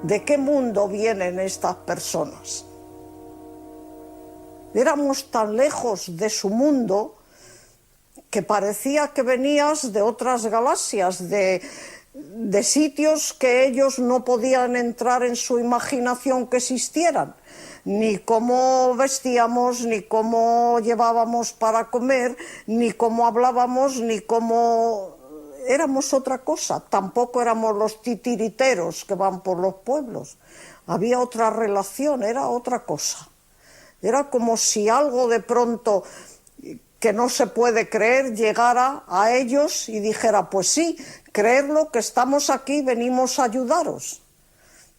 ¿De qué mundo vienen estas personas? Éramos tan lejos de su mundo que parecía que venías de otras galaxias, de sitios que ellos no podían entrar en su imaginación que existieran, ni cómo vestíamos, ni cómo llevábamos para comer, ni cómo hablábamos, ni cómo... Éramos otra cosa, tampoco éramos los titiriteros que van por los pueblos, había otra relación, era otra cosa. Era como si algo de pronto que no se puede creer llegara a ellos y dijera, pues sí, creerlo, que estamos aquí, venimos a ayudaros.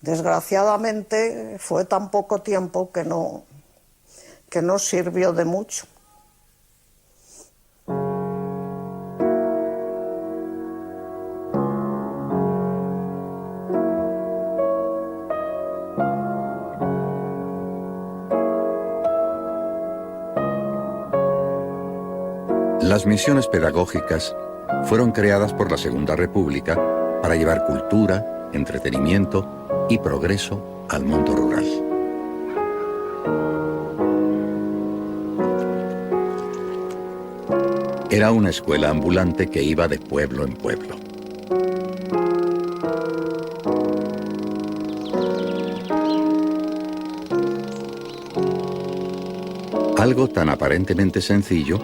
Desgraciadamente fue tan poco tiempo que no sirvió de mucho. Las misiones pedagógicas fueron creadas por la Segunda República para llevar cultura, entretenimiento y progreso al mundo rural. Era una escuela ambulante que iba de pueblo en pueblo. Algo tan aparentemente sencillo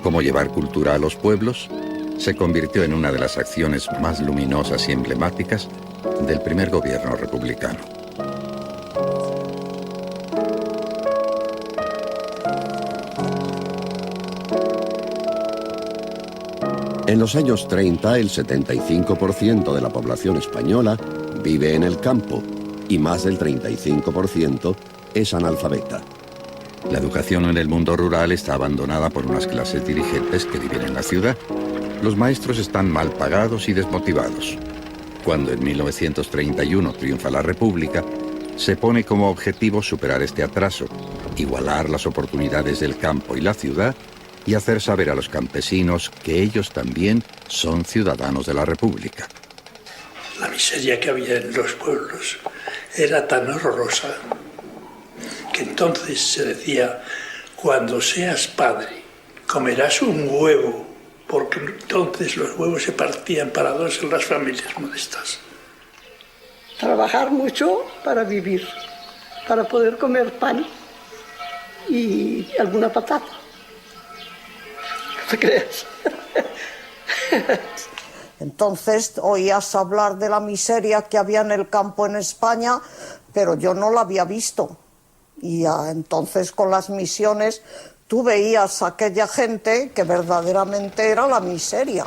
como llevar cultura a los pueblos se convirtió en una de las acciones más luminosas y emblemáticas del primer gobierno republicano. En los años 30, el 75% de la población española vive en el campo y más del 35% es analfabeta. La educación en el mundo rural está abandonada por unas clases dirigentes que viven en la ciudad. Los maestros están mal pagados y desmotivados. Cuando en 1931 triunfa la República, se pone como objetivo superar este atraso, igualar las oportunidades del campo y la ciudad y hacer saber a los campesinos que ellos también son ciudadanos de la República. La miseria que había en los pueblos era tan horrorosa que entonces se decía, cuando seas padre, comerás un huevo, porque entonces los huevos se partían para dos en las familias modestas. Trabajar mucho para vivir, para poder comer pan y alguna patata. ¿No te crees? Entonces oías hablar de la miseria que había en el campo en España, pero yo no la había visto. Y entonces con las misiones tú veías a aquella gente que verdaderamente era la miseria.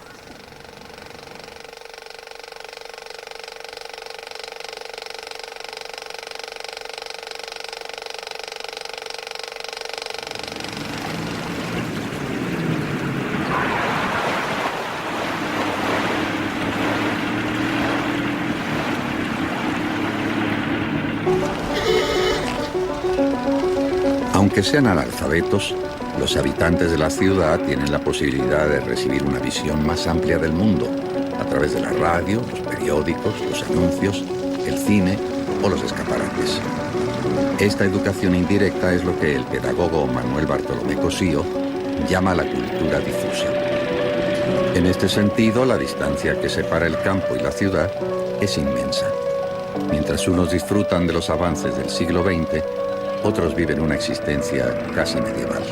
Aunque sean analfabetos, los habitantes de la ciudad tienen la posibilidad de recibir una visión más amplia del mundo a través de la radio, los periódicos, los anuncios, el cine o los escaparates. Esta educación indirecta es lo que el pedagogo Manuel Bartolomé Cosío llama la cultura difusa. En este sentido, la distancia que separa el campo y la ciudad es inmensa. Mientras unos disfrutan de los avances del siglo XX, otros viven una existencia casi medieval.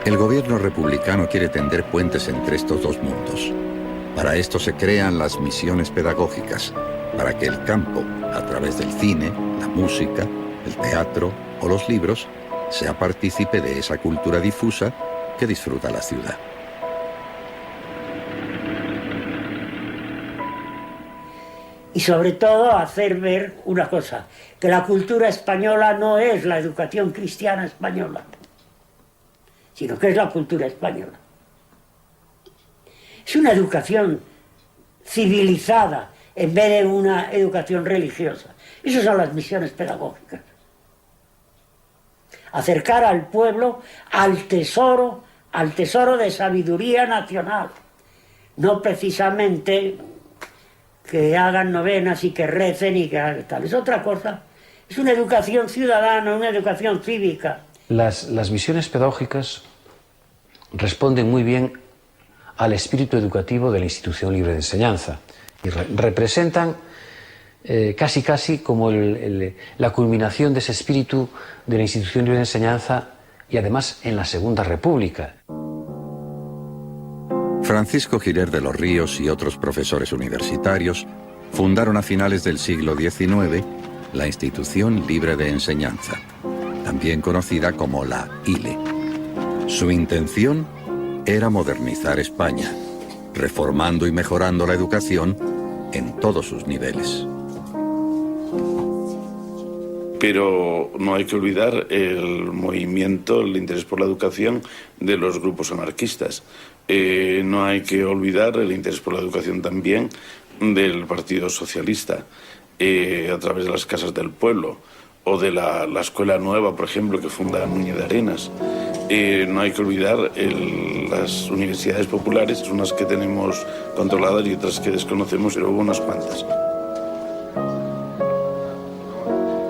El gobierno republicano quiere tender puentes entre estos dos mundos. Para esto se crean las misiones pedagógicas, para que el campo, a través del cine, la música, el teatro o los libros, sea partícipe de esa cultura difusa que disfruta la ciudad. Y sobre todo hacer ver una cosa, que la cultura española no es la educación cristiana española, sino que es la cultura española. Es una educación civilizada en vez de una educación religiosa. Esas son las misiones pedagógicas. Acercar al pueblo al tesoro de sabiduría nacional, no precisamente que hagan novenas y que recen y que hagan tal. Es otra cosa. Es una educación ciudadana, una educación cívica. Las misiones pedagógicas responden muy bien al espíritu educativo de la institución libre de enseñanza y representan casi como la culminación de ese espíritu de la institución libre de enseñanza y además en la Segunda República. Francisco Girer de los Ríos y otros profesores universitarios fundaron a finales del siglo XIX la Institución Libre de Enseñanza, también conocida como la ILE. Su intención era modernizar España, reformando y mejorando la educación en todos sus niveles. Pero no hay que olvidar el movimiento, el interés por la educación de los grupos anarquistas. No hay que olvidar el interés por la educación también del Partido Socialista, a través de las casas del pueblo, o de la Escuela Nueva, por ejemplo, que funda Núñez de Arenas. No hay que olvidar las universidades populares, unas que tenemos controladas y otras que desconocemos, pero hubo unas cuantas.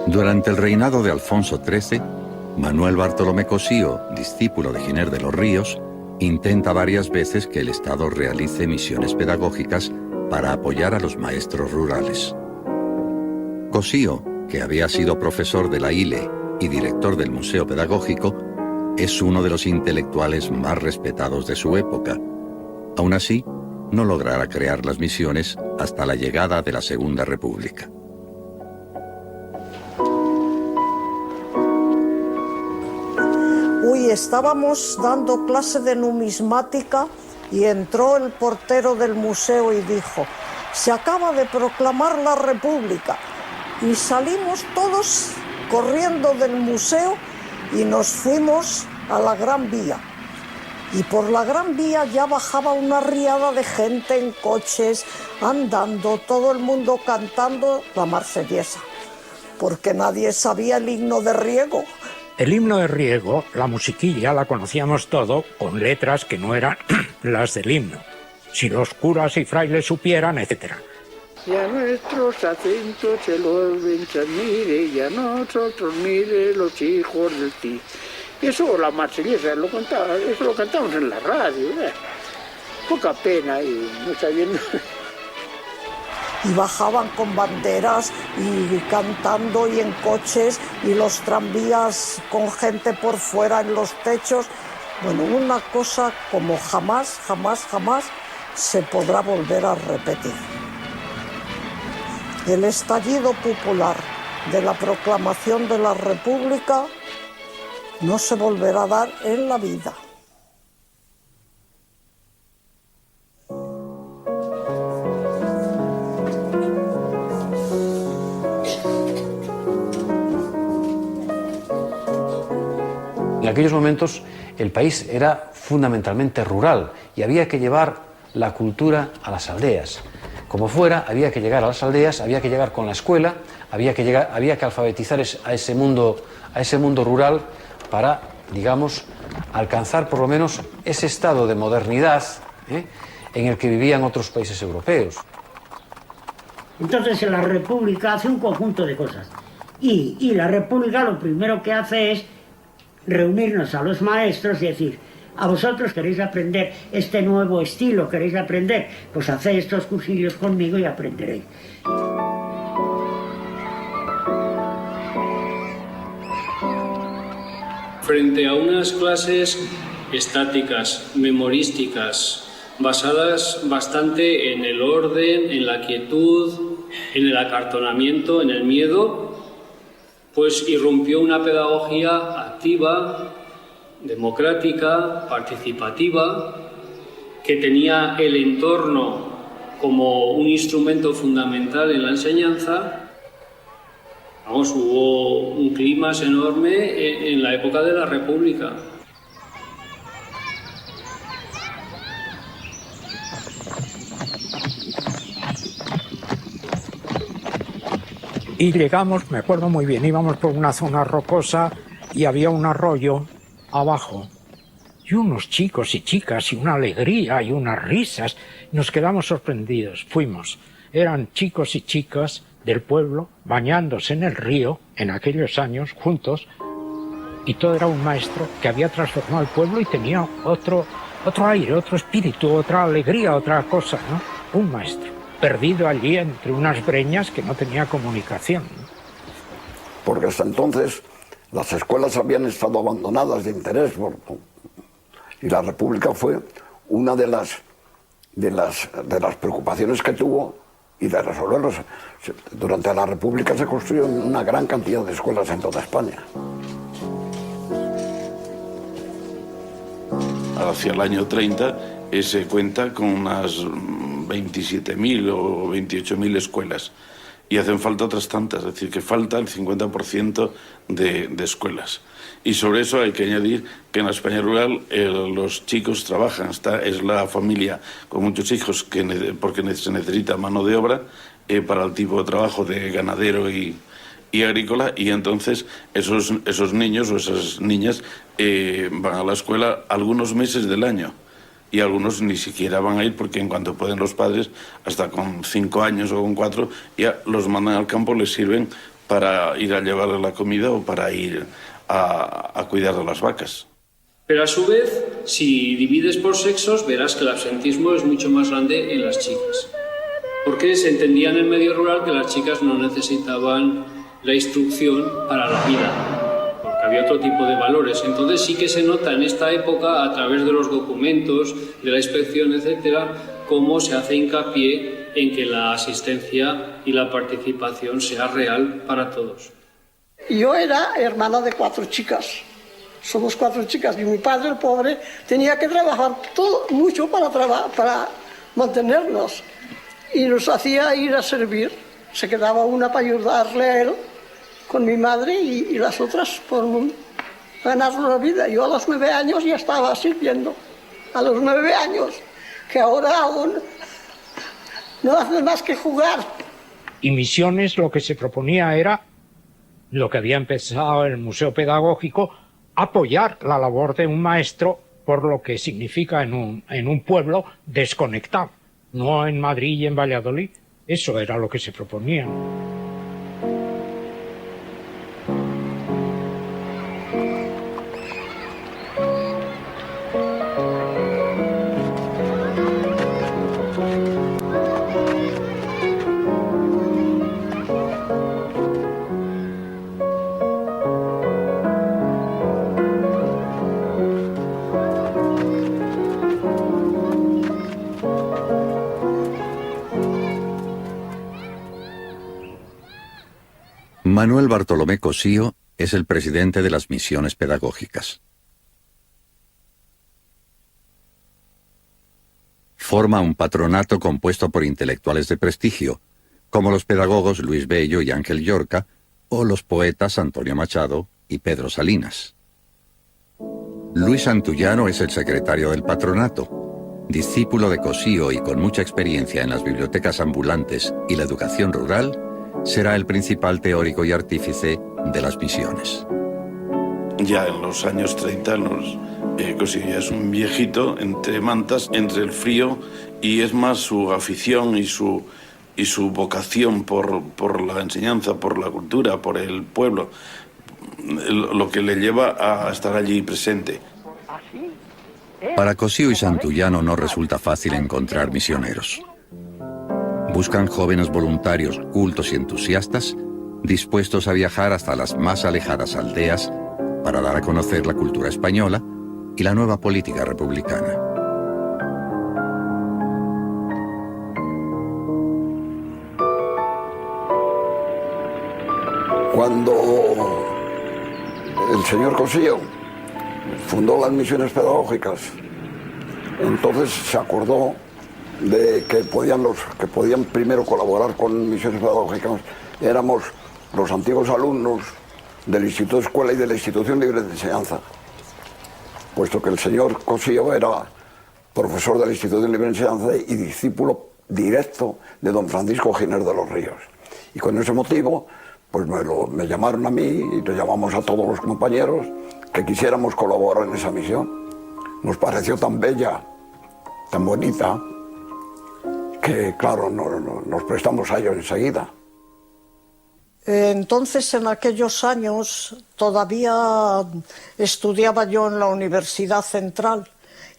Durante el reinado de Alfonso XIII, Manuel Bartolomé Cosío, discípulo de Giner de los Ríos, intenta varias veces que el Estado realice misiones pedagógicas para apoyar a los maestros rurales. Cosío, que había sido profesor de la ILE y director del Museo Pedagógico, es uno de los intelectuales más respetados de su época. Aún así, no logrará crear las misiones hasta la llegada de la Segunda República. Estábamos dando clase de numismática y entró el portero del museo y dijo: se acaba de proclamar la República. Y salimos todos corriendo del museo y nos fuimos a la Gran Vía. Y por la Gran Vía ya bajaba una riada de gente en coches, andando, todo el mundo cantando la Marsellesa, porque nadie sabía el himno de Riego. El himno de Riego, la musiquilla, la conocíamos todo con letras que no eran las del himno. Si los curas y frailes supieran, etc. Y a nuestros acentos se lo mire, y a nosotros mire los hijos del ti. Eso la Marsellesa, eso lo cantamos en la radio. Poca pena y no sabiendo. Y bajaban con banderas y cantando y en coches y los tranvías con gente por fuera en los techos. Bueno, una cosa como jamás se podrá volver a repetir. El estallido popular de la proclamación de la República no se volverá a dar en la vida. En aquellos momentos el país era fundamentalmente rural y había que llevar la cultura a las aldeas. Como fuera, había que llegar a las aldeas, había que llegar con la escuela, había que alfabetizar a ese mundo rural para, digamos, alcanzar por lo menos ese estado de modernidad en el que vivían otros países europeos. Entonces la República hace un conjunto de cosas y la República lo primero que hace es reunirnos a los maestros y decir: a vosotros queréis aprender este nuevo estilo, queréis aprender, pues haced estos cursillos conmigo y aprenderéis. Frente a unas clases estáticas, memorísticas, basadas bastante en el orden, en la quietud, en el acartonamiento, en el miedo, pues irrumpió una pedagogía activa, democrática, participativa, que tenía el entorno como un instrumento fundamental en la enseñanza. Vamos, hubo un clima enorme en la época de la República. Y llegamos, me acuerdo muy bien, íbamos por una zona rocosa y había un arroyo abajo. y unos chicos y chicas y una alegría y unas risas. Nos quedamos sorprendidos. Fuimos. Eran chicos y chicas del pueblo bañándose en el río en aquellos años juntos, y todo era un maestro que había transformado el pueblo y tenía otro aire, otro espíritu, otra alegría, otra cosa, ¿no? Un maestro perdido allí entre unas breñas que no tenía comunicación, ¿no? Porque hasta entonces las escuelas habían estado abandonadas de interés y la República fue una de las preocupaciones que tuvo y de resolverlos. Durante la República se construyeron una gran cantidad de escuelas en toda España. Hacia el año 30 se cuenta con unas 27.000 o 28.000 escuelas y hacen falta otras tantas, es decir, que falta el 50% de escuelas. Y sobre eso hay que añadir que en la España rural los chicos trabajan, es la familia con muchos hijos porque se necesita mano de obra para el tipo de trabajo de ganadero y agrícola, y entonces esos niños o esas niñas van a la escuela algunos meses del año, y algunos ni siquiera van a ir porque en cuanto pueden los padres, hasta con 5 años o con 4, ya los mandan al campo, les sirven para ir a llevarle la comida o para ir a cuidar de las vacas. Pero a su vez, si divides por sexos, verás que el absentismo es mucho más grande en las chicas. Porque se entendía en el medio rural que las chicas no necesitaban la instrucción para la vida, porque había otro tipo de valores. Entonces sí que se nota en esta época, a través de los documentos, de la inspección, etcétera, cómo se hace hincapié en que la asistencia y la participación sea real para todos. Yo era hermana de 4 chicas. Somos 4 chicas y mi padre, el pobre, tenía que trabajar mucho para mantenernos, y nos hacía ir a servir. Se quedaba una para ayudarle a él con mi madre y las otras por ganar la vida. Yo a los 9 años ya estaba sirviendo. A los 9 años, que ahora aún no hace más que jugar. Y Misiones lo que se proponía era, lo que había empezado el Museo Pedagógico, apoyar la labor de un maestro por lo que significa en un pueblo desconectado, no en Madrid y en Valladolid. Eso era lo que se proponía. Manuel Bartolomé Cosío es el presidente de las misiones pedagógicas. Forma un patronato compuesto por intelectuales de prestigio, como los pedagogos Luis Bello y Ángel Llorca, o los poetas Antonio Machado y Pedro Salinas. Luis Santullano es el secretario del patronato, discípulo de Cosío y con mucha experiencia en las bibliotecas ambulantes y la educación rural. Será el principal teórico y artífice de las misiones. Ya en los años 30, Cosío ya es un viejito entre mantas, entre el frío, y es más su afición y su vocación por la enseñanza, por la cultura, por el pueblo, lo que le lleva a estar allí presente. Para Cosío y Santullano no resulta fácil encontrar misioneros. Buscan jóvenes voluntarios cultos y entusiastas dispuestos a viajar hasta las más alejadas aldeas para dar a conocer la cultura española y la nueva política republicana. Cuando el señor Cosío fundó las misiones pedagógicas, entonces se acordó de que podían primero colaborar con misiones pedagógicas. Éramos los antiguos alumnos del Instituto de Escuela y de la Institución Libre de Enseñanza, puesto que el señor Cosío era profesor de la Institución Libre de Enseñanza y discípulo directo de don Francisco Giner de los Ríos. Y con ese motivo, pues me llamaron a mí y le llamamos a todos los compañeros que quisiéramos colaborar en esa misión. nos pareció tan bella, tan bonita, que claro, nos prestamos a ello enseguida. Entonces, en aquellos años, todavía estudiaba yo en la Universidad Central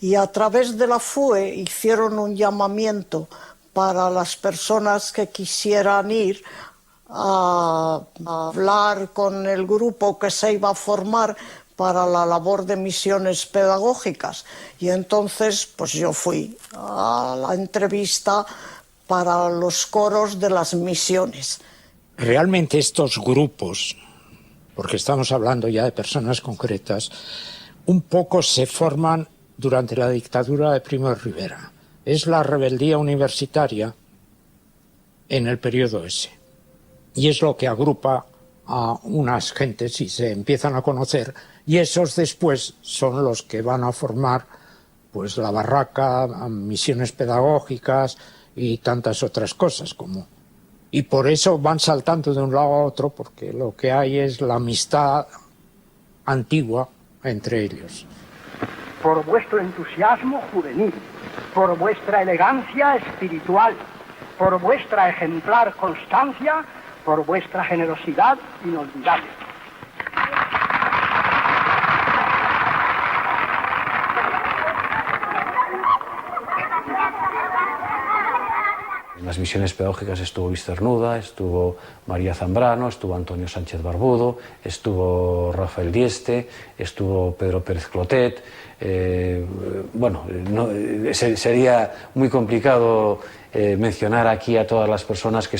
y a través de la FUE hicieron un llamamiento para las personas que quisieran ir a hablar con el grupo que se iba a formar para la labor de misiones pedagógicas. Y entonces, pues yo fui a la entrevista para los coros de las misiones. Realmente estos grupos, porque estamos hablando ya de personas concretas, un poco se forman durante la dictadura de Primo de Rivera. Es la rebeldía universitaria en el periodo ese. Y es lo que agrupa a unas gentes y se empiezan a conocer, y esos después son los que van a formar pues la barraca, misiones pedagógicas y tantas otras cosas como. Y por eso van saltando de un lado a otro, porque lo que hay es la amistad antigua entre ellos. Por vuestro entusiasmo juvenil, por vuestra elegancia espiritual, por vuestra ejemplar constancia, por vuestra generosidad inolvidable. En las misiones pedagógicas estuvo Luis Cernuda, estuvo María Zambrano, estuvo Antonio Sánchez Barbudo, estuvo Rafael Dieste, estuvo Pedro Pérez Clotet. Sería muy complicado mencionar aquí a todas las personas que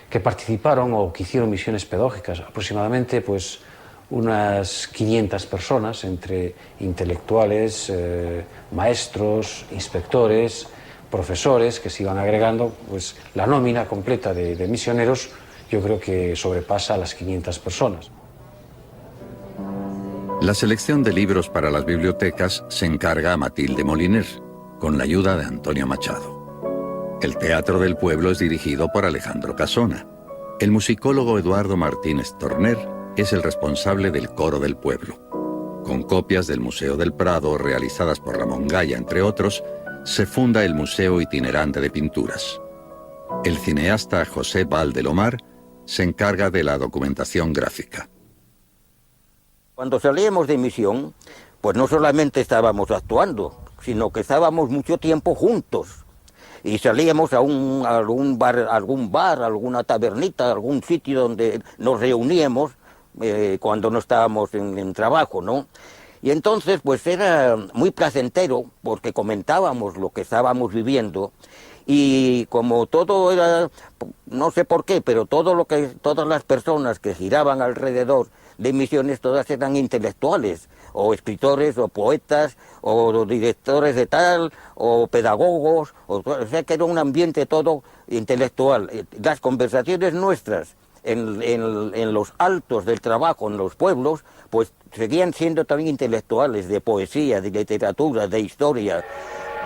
que participaron o que hicieron misiones pedagógicas. Aproximadamente, pues, unas 500 personas entre intelectuales, maestros, inspectores, profesores que se iban agregando. Pues la nómina completa de misioneros yo creo que sobrepasa a las 500 personas. La selección de libros para las bibliotecas se encarga a Matilde Moliner, con la ayuda de Antonio Machado. El Teatro del Pueblo es dirigido por Alejandro Casona. El musicólogo Eduardo Martínez Torner es el responsable del Coro del Pueblo. Con copias del Museo del Prado realizadas por Ramón Gaya, entre otros, se funda el Museo Itinerante de Pinturas. El cineasta José Valdelomar se encarga de la documentación gráfica. Cuando salíamos de misión, pues no solamente estábamos actuando, sino que estábamos mucho tiempo juntos. Y salíamos a algún bar, alguna tabernita, algún sitio donde nos reuníamos cuando no estábamos en trabajo, ¿no? Y entonces, pues era muy placentero porque comentábamos lo que estábamos viviendo y como todo era, no sé por qué, pero todas las personas que giraban alrededor de misiones, todas eran intelectuales, o escritores, o poetas, o directores de tal, o pedagogos, o sea que era un ambiente todo intelectual. Las conversaciones nuestras en los altos del trabajo, en los pueblos, pues seguían siendo también intelectuales, de poesía, de literatura, de historia.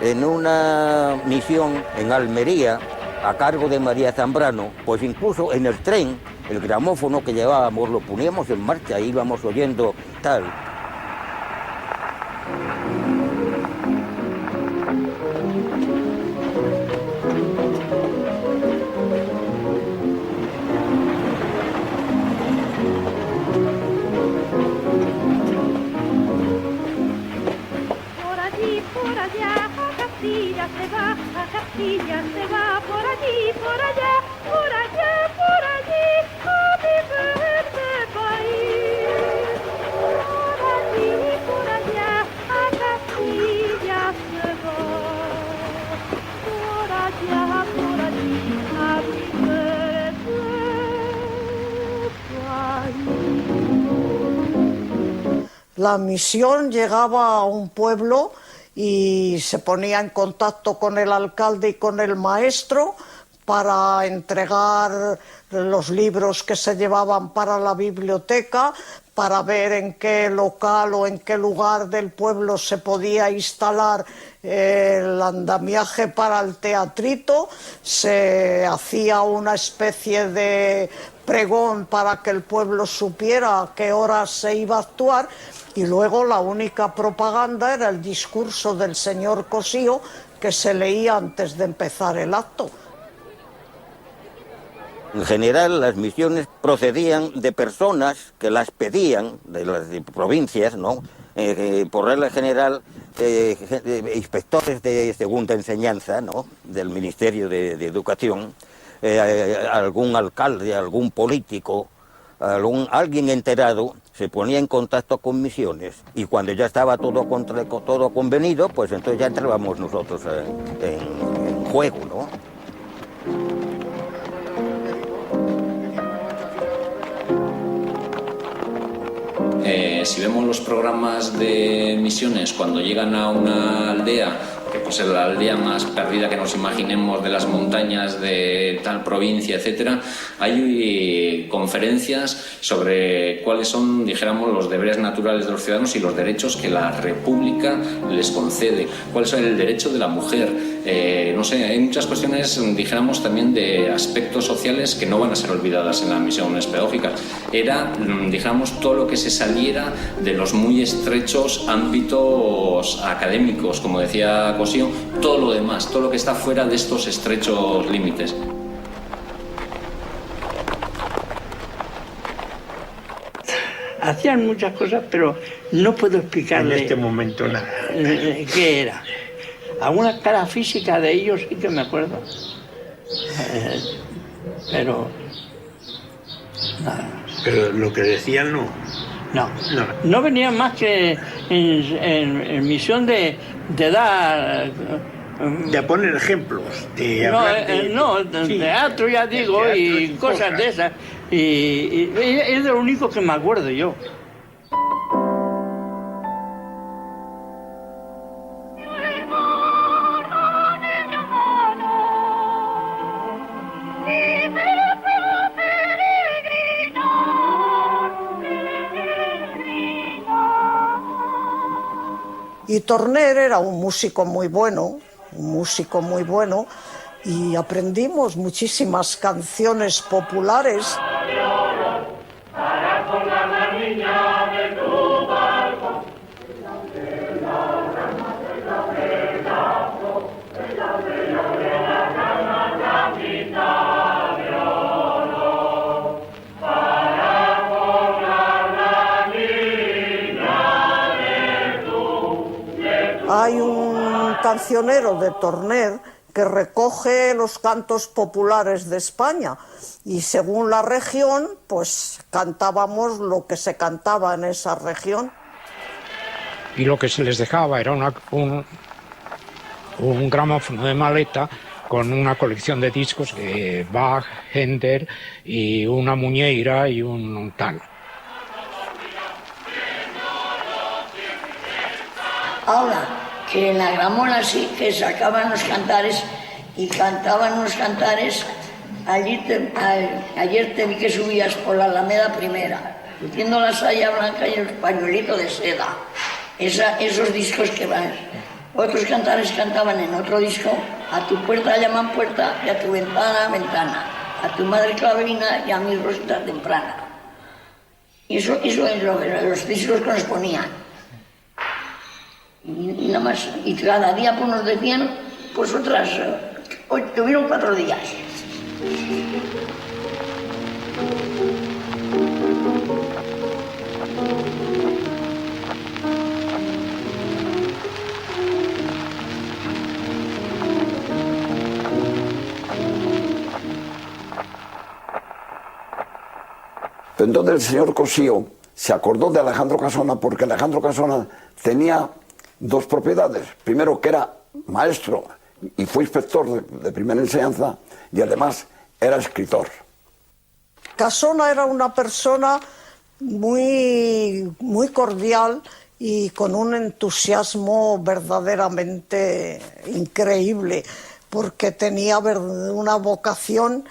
En una misión en Almería, a cargo de María Zambrano, pues incluso en el tren, el gramófono que llevábamos lo poníamos en marcha, íbamos oyendo tal. Castilla se va por allí, por allá, por allá, por allí, a mi verde país. Por allí, por allá, a Castilla se va. Por allá, por allí, a mi verde país. La misión llegaba a un pueblo y se ponía en contacto con el alcalde y con el maestro para entregar los libros que se llevaban para la biblioteca, para ver en qué local o en qué lugar del pueblo se podía instalar el andamiaje para el teatrito, se hacía una especie de pregón para que el pueblo supiera a qué horas se iba a actuar, y luego la única propaganda era el discurso del señor Cosío, que se leía antes de empezar el acto. En general, las misiones procedían de personas que las pedían, de las provincias, ¿no? Por regla general, inspectores de segunda enseñanza, ¿no? Del Ministerio de Educación, algún alcalde, algún político, alguien enterado se ponía en contacto con misiones, y cuando ya estaba todo convenido, pues entonces ya entrábamos nosotros en juego, ¿no? Si vemos los programas de misiones cuando llegan a una aldea, que pues es la aldea más perdida que nos imaginemos de las montañas de tal provincia, etcétera, hay conferencias sobre cuáles son, dijéramos, los deberes naturales de los ciudadanos y los derechos que la República les concede, cuál es el derecho de la mujer, no sé, hay muchas cuestiones, dijéramos, también de aspectos sociales que no van a ser olvidadas en las misiones pedagógicas. Era, dijéramos, todo lo que se saliera de los muy estrechos ámbitos académicos, como decía Cosío, todo lo demás, todo lo que está fuera de estos estrechos límites. Hacían muchas cosas, pero no puedo explicarle. En este momento nada. ¿Qué era? Alguna cara física de ellos sí que me acuerdo. Pero nada. Pero lo que decían no. No venían más que en misión de dar... De poner ejemplos, de hablar de teatro, ya digo, teatro, y cosas de esas. Y es de lo único que me acuerdo yo. Y Torner era un músico muy bueno, y aprendimos muchísimas canciones populares. Hay un cancionero de Torner que recoge los cantos populares de España, y según la región, pues cantábamos lo que se cantaba en esa región. Y lo que se les dejaba era un gramófono de maleta con una colección de discos de Bach, Händel y una muñeira y un tal. Ahora, que en la Gramona sí que sacaban los cantares y cantaban unos cantares, ayer te vi que subías por la Alameda Primera, metiendo la saya blanca y el pañuelito de seda. Esos discos que van. Otros cantares cantaban en otro disco, a tu puerta llaman puerta y a tu ventana, ventana, a tu madre clavelina y a mi rosita temprana. Y eso es los discos que nos ponían. Y nada más, y cada día pues nos decían, pues tuvieron 4 días. Entonces el señor Cosío se acordó de Alejandro Casona porque Alejandro Casona tenía 2 propiedades. Primero, que era maestro y fue inspector de primera enseñanza, y además era escritor. Casona era una persona muy cordial y con un entusiasmo verdaderamente increíble, porque tenía una vocación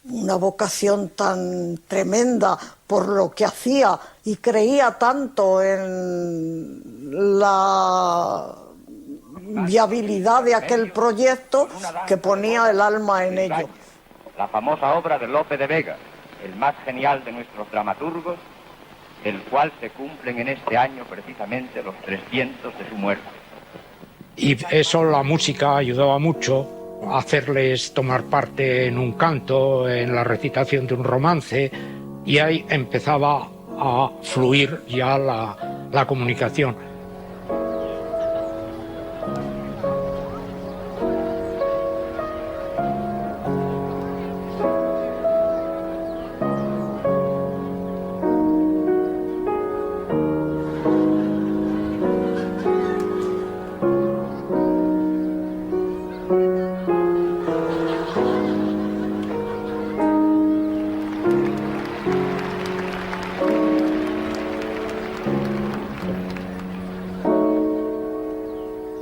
una vocación tan tremenda por lo que hacía y creía tanto en la viabilidad de aquel proyecto que ponía el alma en ello. La famosa obra de Lope de Vega, el más genial de nuestros dramaturgos, del cual se cumplen en este año precisamente los 300 de su muerte. Y eso, la música ayudaba mucho a hacerles tomar parte en un canto, en la recitación de un romance, y ahí empezaba a fluir ya la comunicación.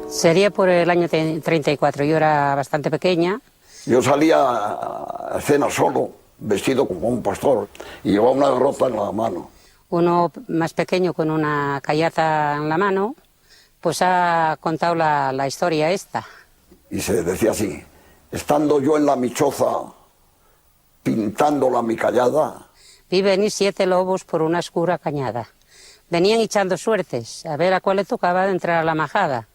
Sería por el año 34, yo era bastante pequeña. Yo salía a escena solo, vestido como un pastor, y llevaba una garrote en la mano. Uno más pequeño con una callaza en la mano, pues ha contado la historia esta. Y se decía así: estando yo en la michoza, pintándola mi callada. Vi venir 7 lobos por una oscura cañada. Venían echando suertes, a ver a cuál le tocaba de entrar a la majada.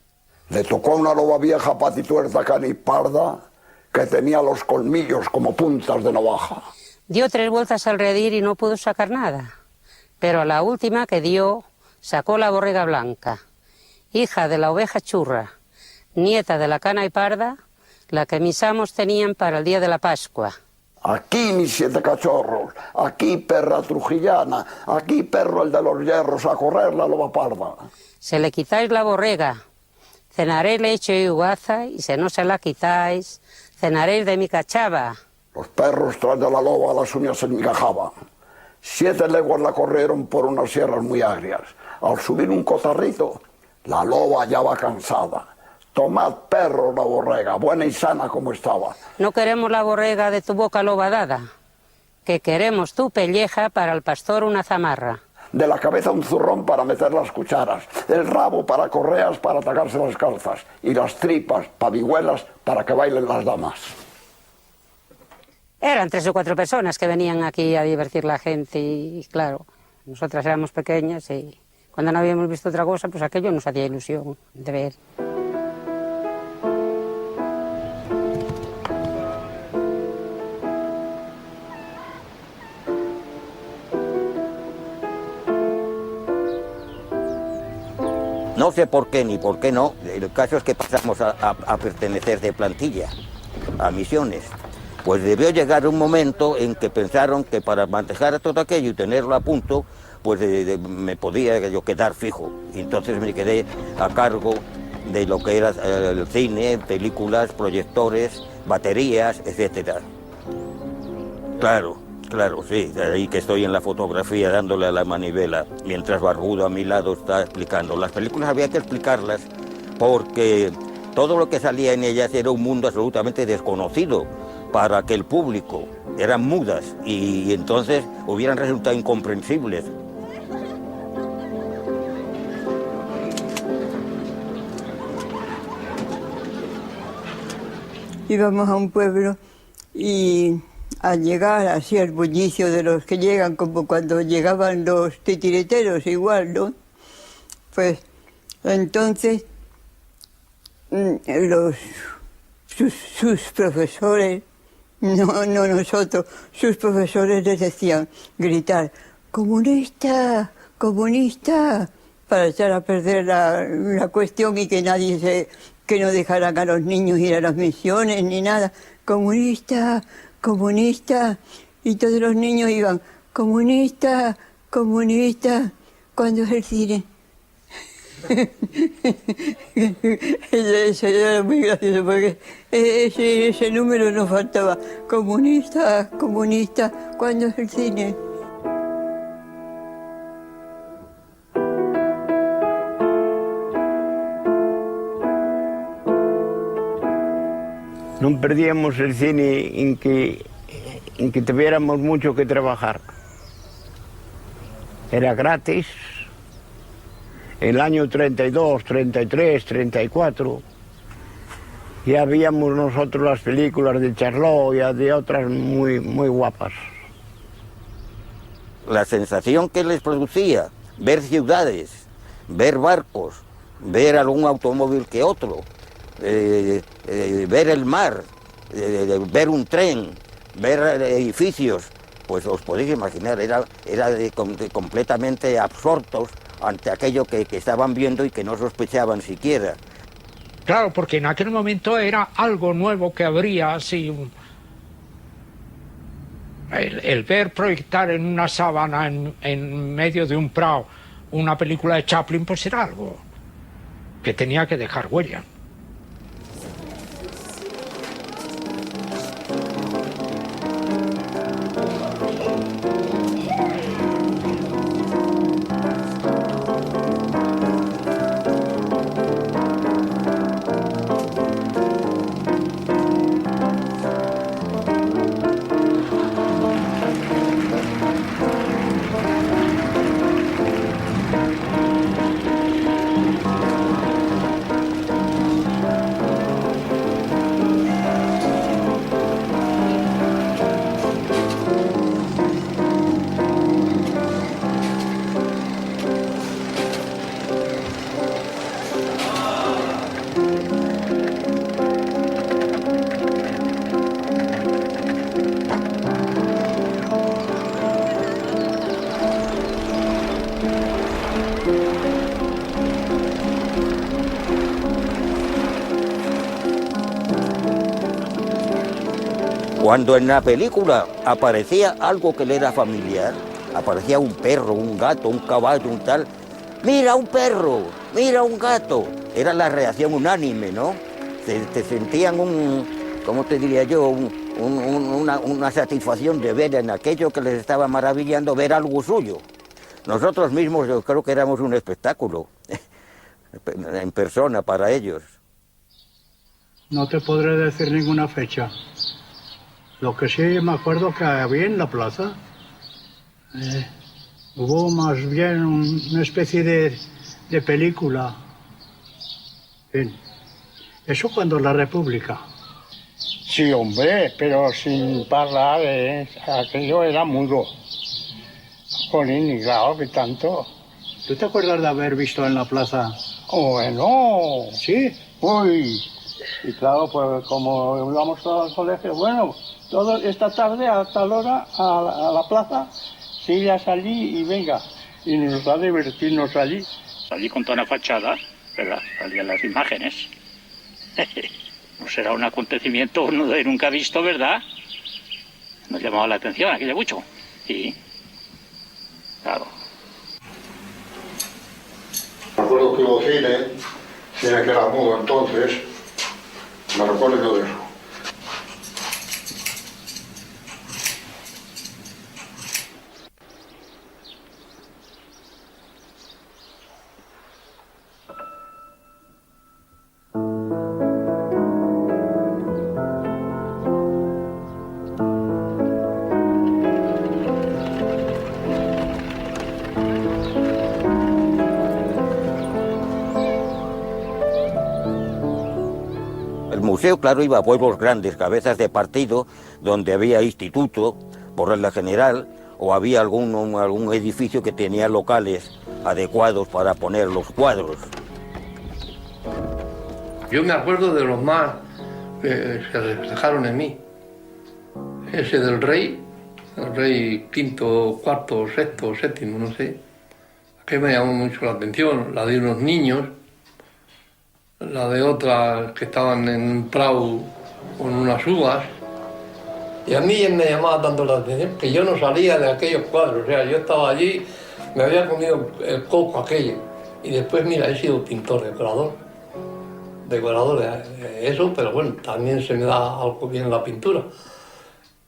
Le tocó a una loba vieja patituerta caniparda que tenía los colmillos como puntas de navaja. Dio 3 vueltas al redil y no pudo sacar nada. Pero a la última que dio, sacó la borrega blanca, hija de la oveja churra, nieta de la cana y parda, la que mis amos tenían para el día de la Pascua. Aquí mis 7 cachorros, aquí perra trujillana, aquí perro el de los hierros, a correr la loba parda. Se le quitáis la borrega, cenaréis leche y ugaza, y si no se la quitáis, cenaréis de mi cachava. Los perros tras de la loba las uñas se encajaban. 7 leguas la corrieron por unas sierras muy agrias. Al subir un cotarrito, la loba ya va cansada. Tomad, perro, la borrega, buena y sana como estaba. No queremos la borrega de tu boca lobadada, que queremos tu pelleja para el pastor una zamarra. De la cabeza un zurrón para meter las cucharas, el rabo para correas para atacarse las calzas y las tripas para vihuelas para que bailen las damas. Eran 3 o 4 personas que venían aquí a divertir la gente y claro, nosotras éramos pequeñas y cuando no habíamos visto otra cosa, pues aquello nos hacía ilusión de ver. No sé por qué ni por qué no, el caso es que pasamos a pertenecer de plantilla a Misiones. Pues debió llegar un momento en que pensaron que para manejar todo aquello y tenerlo a punto, pues me podía yo quedar fijo. Y entonces me quedé a cargo de lo que era el cine, películas, proyectores, baterías, etc. Claro, sí, ahí que estoy en la fotografía dándole a la manivela, mientras Barbudo a mi lado está explicando. Las películas había que explicarlas porque todo lo que salía en ellas era un mundo absolutamente desconocido para aquel público. Eran mudas y entonces hubieran resultado incomprensibles. Íbamos a un pueblo y al llegar así al bullicio de los que llegan, como cuando llegaban los titireteros igual, ¿no? Pues entonces sus profesores, no nosotros, sus profesores les decían gritar ¡comunista, comunista!, para echar a perder la cuestión y que que no dejaran a los niños ir a las misiones ni nada. ¡Comunista, comunista! Y todos los niños iban ¡comunista, comunista!, cuando es el cine. Eso era muy gracioso porque ese número nos faltaba. Comunista, comunista, cuando es el cine. Non perdíamos el cine en que y que tuviéramos mucho que trabajar. Era gratis. El año 32, 33, 34, ya veíamos nosotros las películas de Charlot y de otras muy guapas. La sensación que les producía ver ciudades, ver barcos, ver algún automóvil que otro, ver el mar, ver un tren, ver edificios, pues os podéis imaginar, era completamente absortos ante aquello que estaban viendo y que no sospechaban siquiera. Claro, porque en aquel momento era algo nuevo que habría así. El ver proyectar en una sabana, en medio de un prado, una película de Chaplin, pues era algo que tenía que dejar huella. Cuando en la película aparecía algo que le era familiar, aparecía un perro, un gato, un caballo, un tal, ¡mira un perro! ¡Mira un gato! Era la reacción unánime, ¿no? Se sentían ¿cómo te diría yo? Una satisfacción de ver en aquello que les estaba maravillando, ver algo suyo. Nosotros mismos yo creo que éramos un espectáculo en persona para ellos. No te podré decir ninguna fecha. Lo que sí me acuerdo que había en la plaza, hubo más bien una especie de película. Bien. Eso cuando la República. Sí, hombre, pero sin hablar, aquello era mudo. Jolín, y claro, que tanto. ¿Tú te acuerdas de haber visto en la plaza? Bueno. ¿Sí? Uy. Y claro, pues como íbamos todos al colegio, bueno, esta tarde a tal hora a la plaza, sí, ya salí y venga. Y nos da divertirnos allí. Salí con toda una fachada, ¿verdad? Salían las imágenes. No será un acontecimiento nunca visto, ¿verdad? Nos llamaba la atención aquello mucho. Sí. Claro. Me acuerdo que hubo cine que era mudo entonces, me recuerdo yo de eso. El museo, claro, iba a pueblos grandes, cabezas de partido, donde había instituto, por regla general, o había algún edificio que tenía locales adecuados para poner los cuadros. Yo me acuerdo de los más que se reflejaron en mí. Ese del rey, el rey quinto, cuarto, sexto, séptimo, no sé, que me llamó mucho la atención, la de unos niños, la de otras que estaban en un prado con unas uvas. Y a mí me llamaba tanto la atención que yo no salía de aquellos cuadros, o sea, yo estaba allí, me había comido el coco aquello, y después, mira, he sido pintor, decorador de eso, pero bueno, también se me da algo bien la pintura.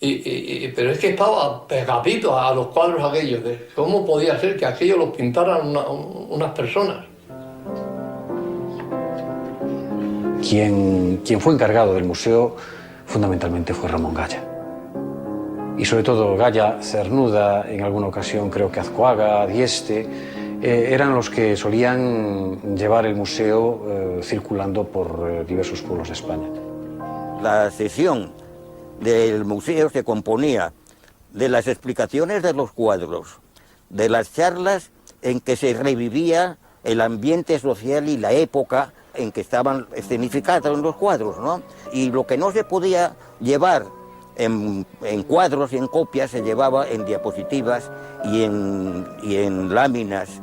Pero es que estaba pegadito a los cuadros aquellos, de cómo podía ser que aquello lo pintaran unas personas. Quien fue encargado del museo fundamentalmente fue Ramón Gaya. y sobre todo Gaya, Cernuda, en alguna ocasión creo que Azcoaga, Dieste, eran los que solían llevar el museo circulando por diversos pueblos de España. La sesión del museo se componía de las explicaciones de los cuadros, de las charlas en que se revivía el ambiente social y la época en que estaban escenificados los cuadros, ¿no? Y lo que no se podía llevar en cuadros y en copias se llevaba en diapositivas y en láminas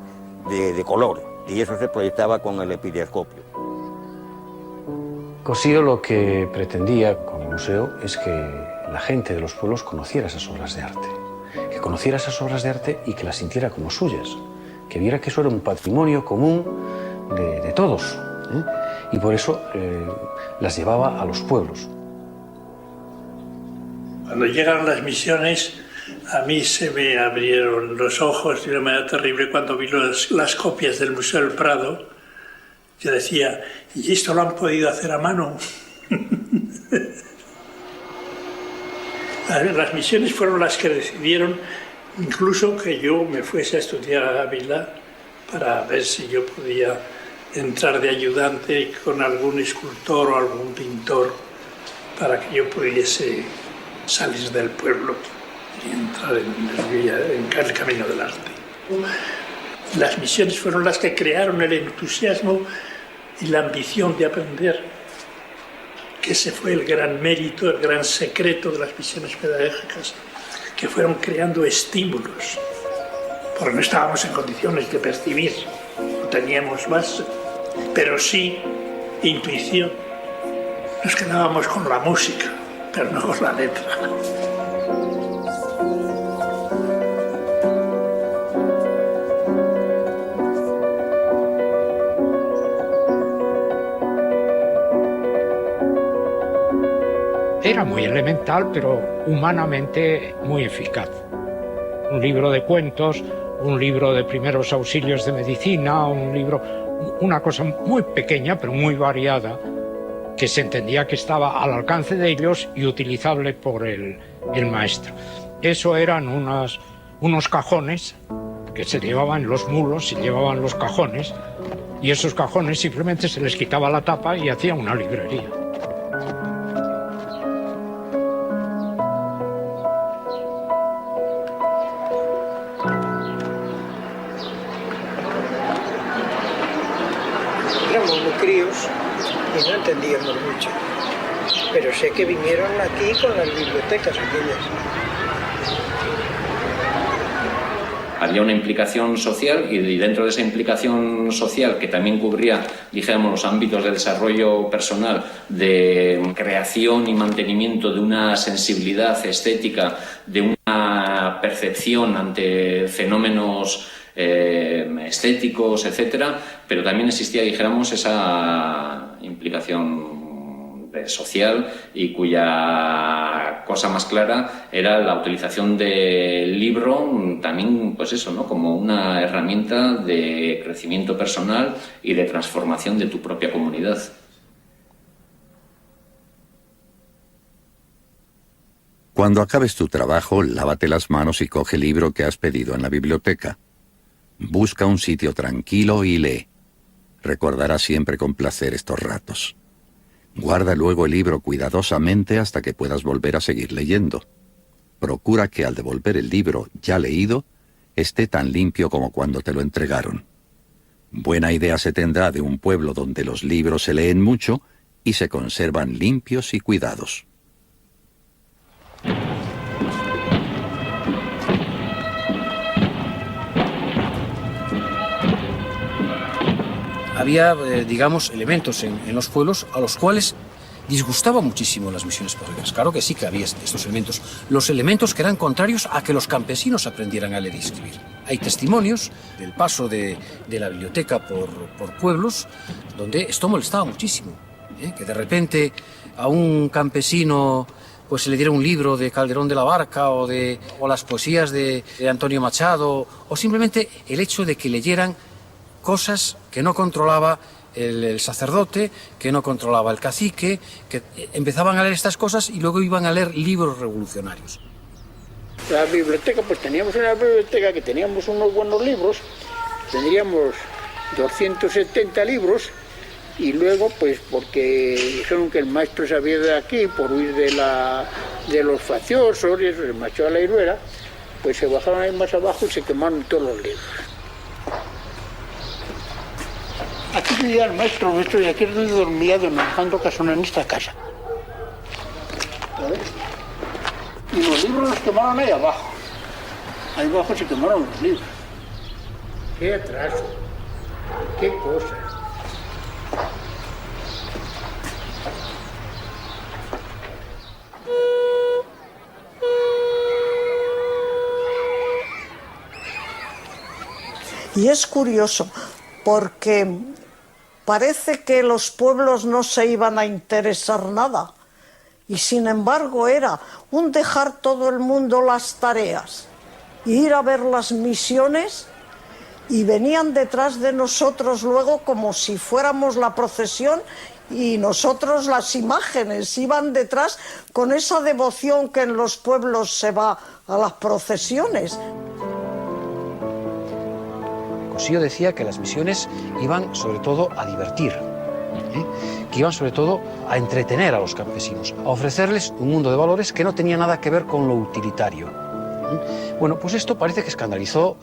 de color, y eso se proyectaba con el epidiascopio. Cossío lo que pretendía con el museo es que la gente de los pueblos conociera esas obras de arte, que conociera esas obras de arte y que las sintiera como suyas, que viera que eso era un patrimonio común de todos, ¿eh? Y por eso las llevaba a los pueblos. Cuando llegaron las misiones, a mí se me abrieron los ojos de una manera terrible cuando vi las copias del Museo del Prado. Yo decía, ¿y esto lo han podido hacer a mano? Las misiones fueron las que decidieron incluso que yo me fuese a estudiar a Ávila para ver si yo podía entrar de ayudante con algún escultor o algún pintor para que yo pudiese salir del pueblo y entrar en el camino del arte. Las misiones fueron las que crearon el entusiasmo y la ambición de aprender, que ese fue el gran mérito, el gran secreto de las misiones pedagógicas, que fueron creando estímulos, porque no estábamos en condiciones de percibir, no teníamos base, pero sí intuición. Nos quedábamos con la música, pero no con la letra. Era muy elemental, pero humanamente muy eficaz. Un libro de cuentos, un libro de primeros auxilios de medicina, una cosa muy pequeña, pero muy variada, que se entendía que estaba al alcance de ellos y utilizable por el maestro. Eso eran unos cajones que se llevaban los mulos, se llevaban los cajones, y esos cajones simplemente se les quitaba la tapa y hacía una librería. Éramos muy críos y no entendíamos mucho, pero sé que vinieron aquí con las bibliotecas aquellas. Había una implicación social y dentro de esa implicación social, que también cubría, dijéramos, los ámbitos de desarrollo personal, de creación y mantenimiento de una sensibilidad estética, de una percepción ante fenómenos estéticos, etcétera, pero también existía, dijéramos, esa implicación social y cuya cosa más clara era la utilización del libro también, pues eso, ¿no?, como una herramienta de crecimiento personal y de transformación de tu propia comunidad. Cuando acabes tu trabajo, lávate las manos y coge el libro que has pedido en la biblioteca. Busca un sitio tranquilo y lee. Recordarás siempre con placer estos ratos. Guarda luego el libro cuidadosamente hasta que puedas volver a seguir leyendo. Procura que al devolver el libro ya leído, esté tan limpio como cuando te lo entregaron. Buena idea se tendrá de un pueblo donde los libros se leen mucho y se conservan limpios y cuidados. Había, digamos, elementos en los pueblos a los cuales disgustaba muchísimo las misiones pedagógicas. Claro que sí que había estos elementos. Los elementos que eran contrarios a que los campesinos aprendieran a leer y escribir. Hay testimonios del paso de la biblioteca por pueblos donde esto molestaba muchísimo. Que de repente a un campesino pues se le diera un libro de Calderón de la Barca o las poesías de Antonio Machado, o simplemente el hecho de que leyeran cosas que no controlaba el sacerdote, que no controlaba el cacique, que empezaban a leer estas cosas y luego iban a leer libros revolucionarios. La biblioteca, pues teníamos una biblioteca que teníamos unos buenos libros, tendríamos 270 libros, y luego, pues porque dijeron que el maestro se había ido de aquí por huir de los facciosos, y eso se marchó a la Iruera, pues se bajaron ahí más abajo y se quemaron todos los libros. Aquí vivía el maestro nuestro y aquí es donde dormía don Alejandro Casona, en esta casa. ¿Sabes? Y los libros los quemaron ahí abajo. Ahí abajo se quemaron los libros. Qué atraso, qué cosa. Y es curioso, porque parece que los pueblos no se iban a interesar nada. Y sin embargo era un dejar todo el mundo las tareas, ir a ver las misiones, y venían detrás de nosotros luego como si fuéramos la procesión y nosotros las imágenes, iban detrás con esa devoción que en los pueblos se va a las procesiones. Cosío decía que las misiones iban sobre todo a divertir, que iban sobre todo a entretener a los campesinos, a ofrecerles un mundo de valores que no tenía nada que ver con lo utilitario. Bueno, pues esto parece que escandalizó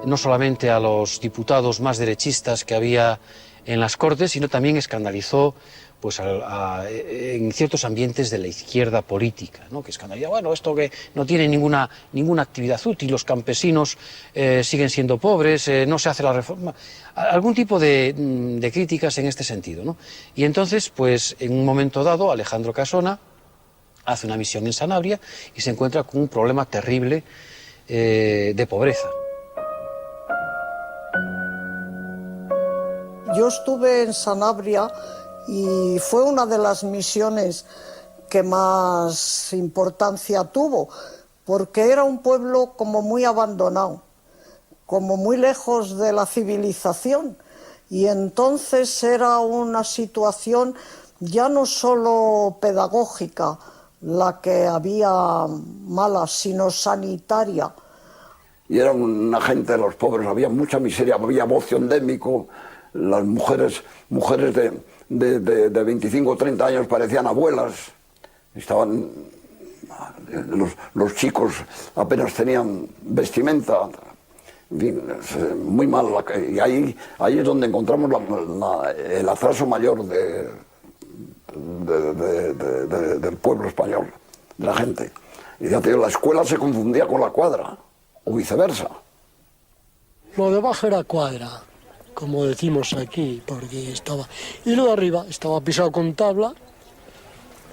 no solamente a los diputados más derechistas que había en las Cortes, sino también escandalizó pues en ciertos ambientes de la izquierda política, ¿no? Que escandaliza, bueno, esto que no tiene ninguna actividad útil, los campesinos siguen siendo pobres, no se hace la reforma, algún tipo de críticas en este sentido, ¿no? Y entonces, pues en un momento dado, Alejandro Casona hace una misión en Sanabria y se encuentra con un problema terrible de pobreza. Yo estuve en Sanabria y fue una de las misiones que más importancia tuvo, porque era un pueblo como muy abandonado, como muy lejos de la civilización, y entonces era una situación ya no solo pedagógica la que había mala, sino sanitaria. Y era una gente de los pobres, había mucha miseria, había bocio endémico, las mujeres de 25 o 30 años parecían abuelas, estaban, los chicos apenas tenían vestimenta, en fin, muy mal. Y ahí es donde encontramos el atraso mayor del pueblo español, de la gente. Y ya te digo, la escuela se confundía con la cuadra, o viceversa. Lo de abajo era cuadra, como decimos aquí, porque estaba... Y lo de arriba estaba pisado con tabla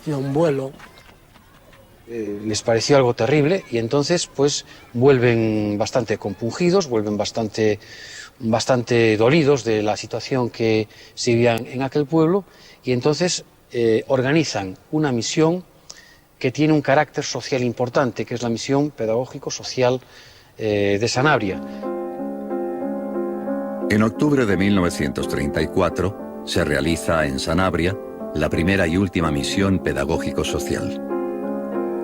y a un vuelo. Les pareció algo terrible y entonces pues vuelven bastante compungidos, vuelven bastante dolidos de la situación que se vivía en aquel pueblo, y entonces organizan una misión que tiene un carácter social importante, que es la misión pedagógico-social de Sanabria. En octubre de 1934 se realiza en Sanabria la primera y última misión pedagógico-social.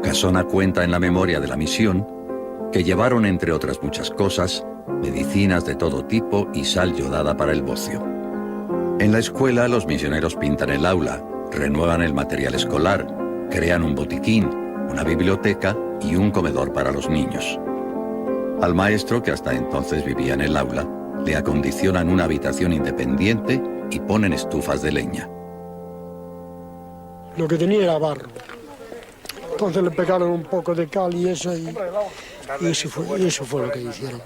Casona cuenta en la memoria de la misión que llevaron, entre otras muchas cosas, medicinas de todo tipo y sal yodada para el bocio. En la escuela los misioneros pintan el aula, renuevan el material escolar, crean un botiquín, una biblioteca y un comedor para los niños. Al maestro, que hasta entonces vivía en el aula, le acondicionan una habitación independiente y ponen estufas de leña. Lo que tenía era barro. Entonces le pegaron un poco de cal y eso, y eso fue lo que hicieron.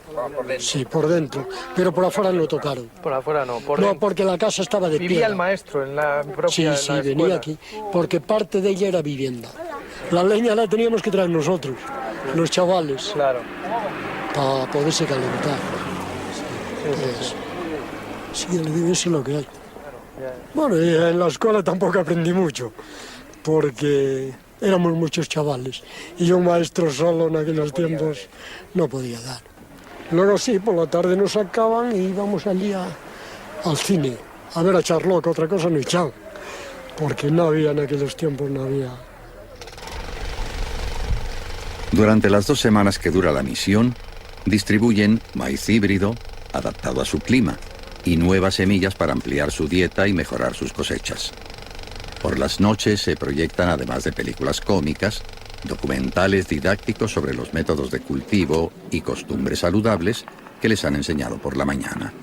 Sí, por dentro. Pero por afuera no tocaron. Por afuera no, por No, dentro. porque la casa estaba de piedra. Vivía el maestro en la propia Sí, en la venía escuela. aquí, porque parte de ella era vivienda. La leña la teníamos que traer nosotros, los chavales. Claro. Para poderse calentar. Sí, le digo, eso es lo que hay. Bueno, y en la escuela tampoco aprendí mucho, porque éramos muchos chavales y yo, un maestro solo en aquellos tiempos, no podía dar. Luego sí, por la tarde nos sacaban y íbamos allí al cine, a ver a Charlotte, otra cosa no echaban, porque no había en aquellos tiempos, no había. Durante las 2 semanas que dura la misión, distribuyen maíz híbrido, adaptado a su clima, y nuevas semillas para ampliar su dieta y mejorar sus cosechas. Por las noches se proyectan, además de películas cómicas, documentales didácticos sobre los métodos de cultivo y costumbres saludables que les han enseñado por la mañana.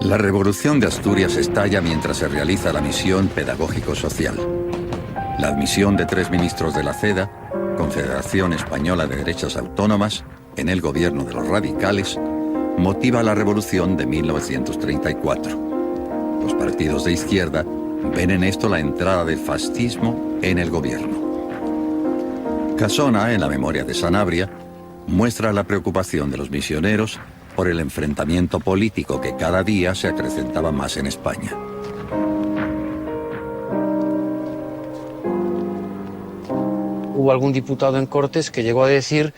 La Revolución de Asturias estalla mientras se realiza la misión pedagógico-social. La admisión de 3 ministros de la CEDA, Confederación Española de Derechas Autónomas, en el gobierno de los radicales, motiva la revolución de 1934. Los partidos de izquierda ven en esto la entrada del fascismo en el gobierno. Casona, en la memoria de Sanabria, muestra la preocupación de los misioneros por el enfrentamiento político que cada día se acrecentaba más en España. Hubo algún diputado en Cortes que llegó a decir,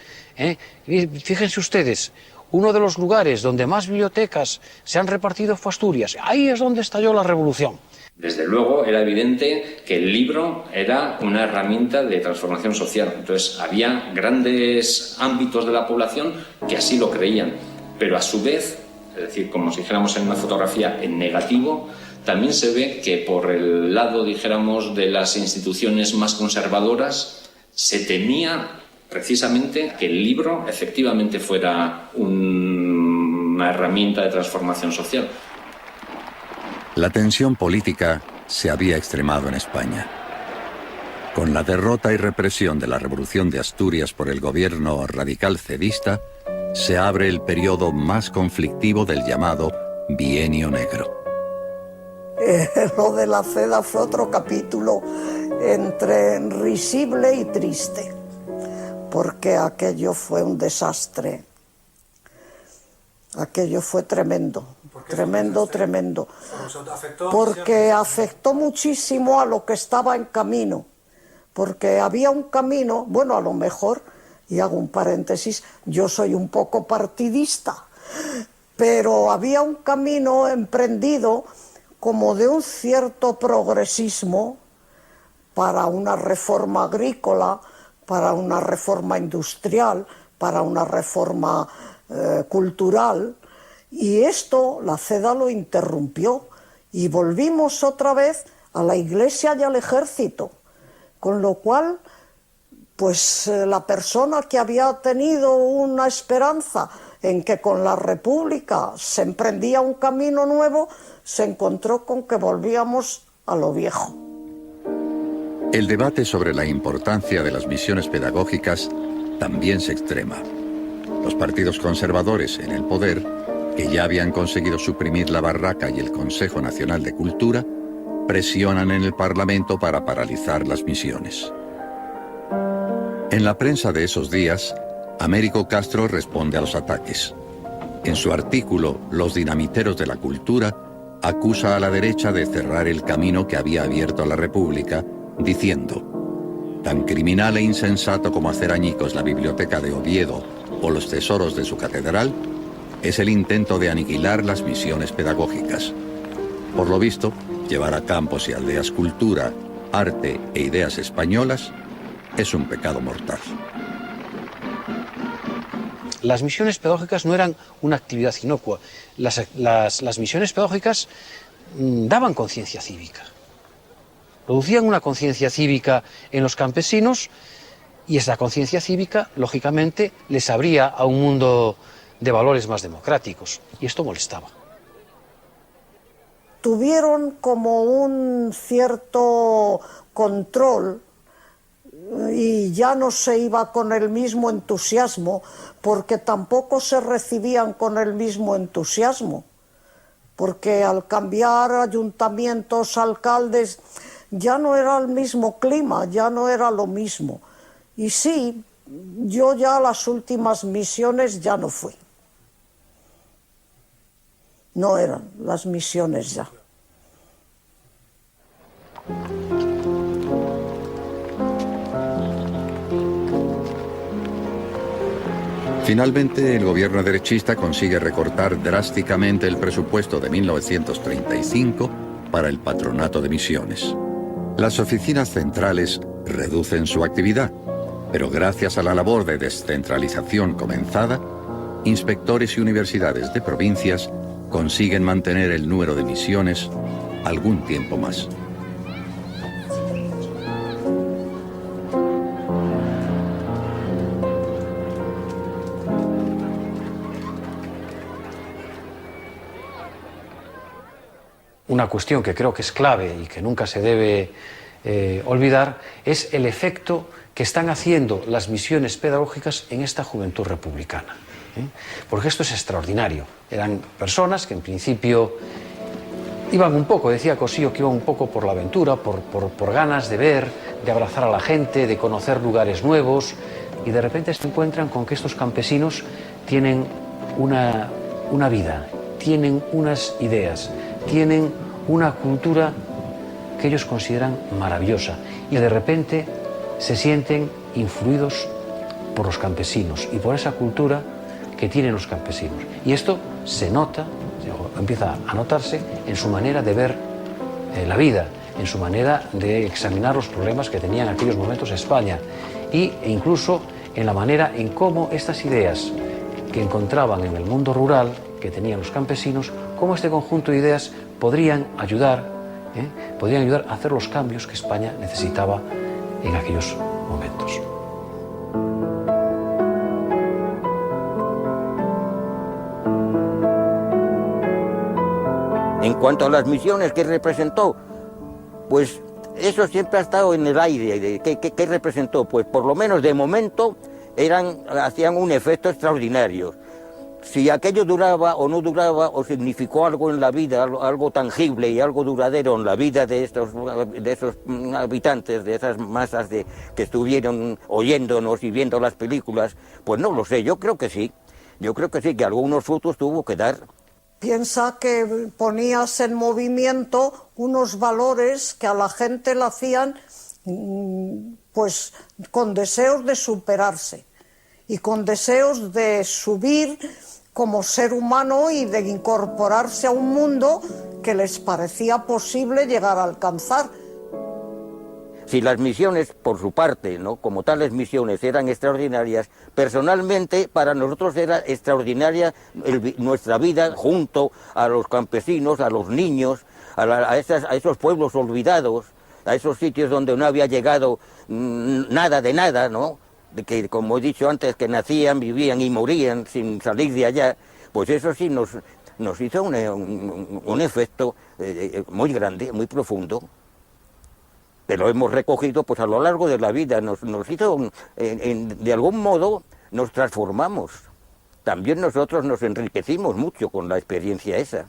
fíjense ustedes, uno de los lugares donde más bibliotecas se han repartido fue Asturias. Ahí es donde estalló la revolución. Desde luego era evidente que el libro era una herramienta de transformación social. Entonces había grandes ámbitos de la población que así lo creían. Pero a su vez, es decir, como si dijéramos en una fotografía en negativo, también se ve que por el lado, dijéramos, de las instituciones más conservadoras, se temía precisamente que el libro efectivamente fuera una herramienta de transformación social. La tensión política se había extremado en España. Con la derrota y represión de la Revolución de Asturias por el gobierno radical cedista, se abre el periodo más conflictivo del llamado Bienio Negro. Lo de la CEDA fue otro capítulo entre risible y triste, porque aquello fue un desastre. Aquello fue tremendo, tremendo. Porque afectó muchísimo a lo que estaba en camino, porque había un camino, bueno, a lo mejor, y hago un paréntesis, yo soy un poco partidista, pero había un camino emprendido como de un cierto progresismo para una reforma agrícola, para una reforma industrial, para una reforma cultural, y esto la CEDA lo interrumpió y volvimos otra vez a la Iglesia y al ejército, con lo cual pues la persona que había tenido una esperanza en que con la República se emprendía un camino nuevo, se encontró con que volvíamos a lo viejo. El debate sobre la importancia de las misiones pedagógicas también se extrema. Los partidos conservadores en el poder, que ya habían conseguido suprimir la Barraca y el Consejo Nacional de Cultura, presionan en el Parlamento para paralizar las misiones. En la prensa de esos días, Américo Castro responde a los ataques. En su artículo Los dinamiteros de la cultura, acusa a la derecha de cerrar el camino que había abierto a la República, diciendo: tan criminal e insensato como hacer añicos la biblioteca de Oviedo o los tesoros de su catedral, es el intento de aniquilar las misiones pedagógicas. Por lo visto, llevar a campos y aldeas cultura, arte e ideas españolas es un pecado mortal. Las misiones pedagógicas no eran una actividad inocua. Las misiones pedagógicas daban conciencia cívica. Producían una conciencia cívica en los campesinos y esa conciencia cívica, lógicamente, les abría a un mundo de valores más democráticos. Y esto molestaba. Tuvieron como un cierto control y ya no se iba con el mismo entusiasmo, porque tampoco se recibían con el mismo entusiasmo, porque al cambiar ayuntamientos, alcaldes, ya no era el mismo clima, ya no era lo mismo. Y sí, yo ya a las últimas misiones ya no fui. No eran las misiones ya. Finalmente, el gobierno derechista consigue recortar drásticamente el presupuesto de 1935 para el patronato de misiones. Las oficinas centrales reducen su actividad, pero gracias a la labor de descentralización comenzada, inspectores y universidades de provincias consiguen mantener el número de misiones algún tiempo más. Una cuestión que creo que es clave y que nunca se debe olvidar es el efecto que están haciendo las misiones pedagógicas en esta juventud republicana. Porque esto es extraordinario. Eran personas que en principio iban un poco, decía Cossío, que iban un poco por la aventura, por ganas de ver, de abrazar a la gente, de conocer lugares nuevos, y de repente se encuentran con que estos campesinos tienen una vida, tienen unas ideas, tienen una cultura que ellos consideran maravillosa, y de repente se sienten influidos por los campesinos y por esa cultura que tienen los campesinos. Y esto se nota, empieza a notarse en su manera de ver la vida, en su manera de examinar los problemas que tenía en aquellos momentos España, e incluso en la manera en cómo estas ideas que encontraban en el mundo rural, que tenían los campesinos, cómo este conjunto de ideas podrían ayudar a hacer los cambios que España necesitaba en aquellos momentos. En cuanto a las misiones que representó, pues eso siempre ha estado en el aire. ¿Qué representó? Pues por lo menos de momento hacían un efecto extraordinario. Si aquello duraba o no duraba, o significó algo en la vida, algo tangible y algo duradero en la vida de esos habitantes, de esas masas que estuvieron oyéndonos y viendo las películas, pues no lo sé, yo creo que sí. Yo creo que sí, que algunos frutos tuvo que dar. Piensa que ponías en movimiento unos valores que a la gente la hacían pues con deseos de superarse y con deseos de subir como ser humano y de incorporarse a un mundo que les parecía posible llegar a alcanzar. Si las misiones, por su parte, ¿no?, como tales misiones eran extraordinarias, personalmente para nosotros era extraordinaria nuestra vida junto a los campesinos, a los niños, a esos pueblos olvidados, a esos sitios donde no había llegado nada de nada, ¿no?, de que, como he dicho antes, que nacían, vivían y morían sin salir de allá. Pues eso sí nos hizo un efecto muy grande, muy profundo. Que lo hemos recogido pues a lo largo de la vida, nos hizo, de algún modo, nos transformamos. También nosotros nos enriquecimos mucho con la experiencia esa.